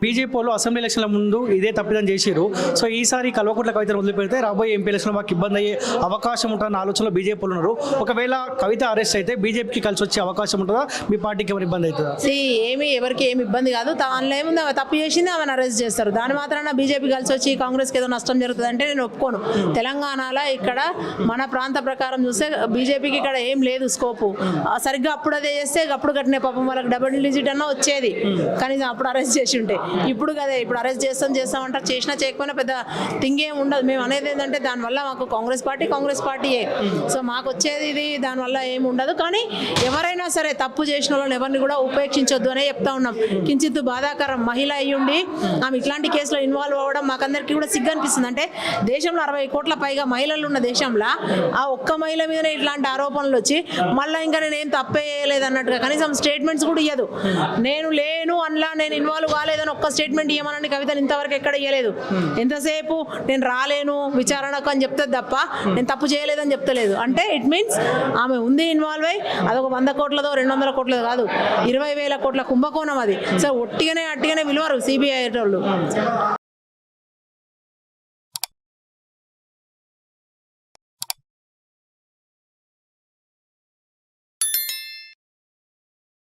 BJP వాళ్ళు assembly ఎలక్షన్ల ముందు ఇదే తప్పిదం చేశారు. సో ఈసారి కల్వకుంట్ల కవితను వదిలిపెడితే రాబోయే ఎంపీ ఎలక్షన్లో మాకు ఇబ్బంది అయ్యే అవకాశం ఉంటుందన్న ఆలోచనలో బీజేపీ వాళ్ళు ఉన్నారు. ఒకవేళ కవిత అరెస్ట్ అయితే బీజేపీకి కలిసి వచ్చే అవకాశం ఉంటుందా? మీ పార్టీకి ఏమైనా ఇబ్బంది అవుతుందా? ఎవరికి ఏమి ఇబ్బంది కాదు. దానిలో ఏముంది, ఆమె తప్పు చేసింది, ఆమెను అరెస్ట్ చేస్తారు. దాని మాత్రాన బీజేపీ కలిసి వచ్చి కాంగ్రెస్కి ఏదో నష్టం జరుగుతుంది అంటే నేను ఒప్పుకోను. తెలంగాణలో ఇక్కడ మన ప్రాంత ప్రకారం చూస్తే బీజేపీకి ఇక్కడ ఏం లేదు స్కోపు. సరిగ్గా అప్పుడు అదే చేస్తే అప్పుడు కట్టిన పాపం వాళ్ళకి డబుల్ డిజిట్ అన్న వచ్చేది, కనీసం అప్పుడు అరెస్ట్ చేసి ఉంటే. ఇప్పుడు కదే, ఇప్పుడు అరెస్ట్ చేస్తామంటారు, చేసినా చేయకపోయినా పెద్ద థింగ్ ఏం ఉండదు. మేము అనేది ఏంటంటే దానివల్ల మాకు కాంగ్రెస్ పార్టీయే. సో మాకు వచ్చేది ఇది, దానివల్ల ఏమి ఉండదు. కానీ ఎవరైనా సరే తప్పు చేసిన వాళ్ళని ఎవరిని కూడా ఉపేక్షించొద్దు అనే చెప్తా ఉన్నాం. కించిత్ బాధాకరం, మహిళ అయ్యుండి ఆమె ఇట్లాంటి కేసులో ఇన్వాల్వ్ అవ్వడం మాకందరికీ కూడా సిగ్గు అనిపిస్తుంది. అంటే దేశంలో 60 కోట్ల పైగా మహిళలు ఉన్న దేశంలో ఆ ఒక్క మహిళ మీదనే ఇట్లాంటి ఆరోపణలు వచ్చి మళ్ళీ ఇంకా నేను ఏం తప్పే చేయలేదు అన్నట్టుగా కనీసం స్టేట్మెంట్స్ కూడా ఇవ్వదు. నేను లేను అందులో, నేను ఇన్వాల్వ్ కాలేదని ఒక్క స్టేట్మెంట్ ఇవ్వమని కవితను ఇంతవరకు ఎక్కడ ఇవ్వలేదు. ఎంతసేపు నేను రాలేను విచారణకు అని చెప్తుంది తప్ప నేను తప్పు చేయలేదని చెప్తలేదు. అంటే ఇట్ మీన్స్ ఆమె ఉంది ఇన్వాల్వ్ అయ్యి, అదొక 100 కోట్లదో 200 కోట్లదో కాదు, 20,000 కోట్ల కుంభకోణం అది. సో అట్టిగానే విలువరు సిబిఐ వాళ్ళు.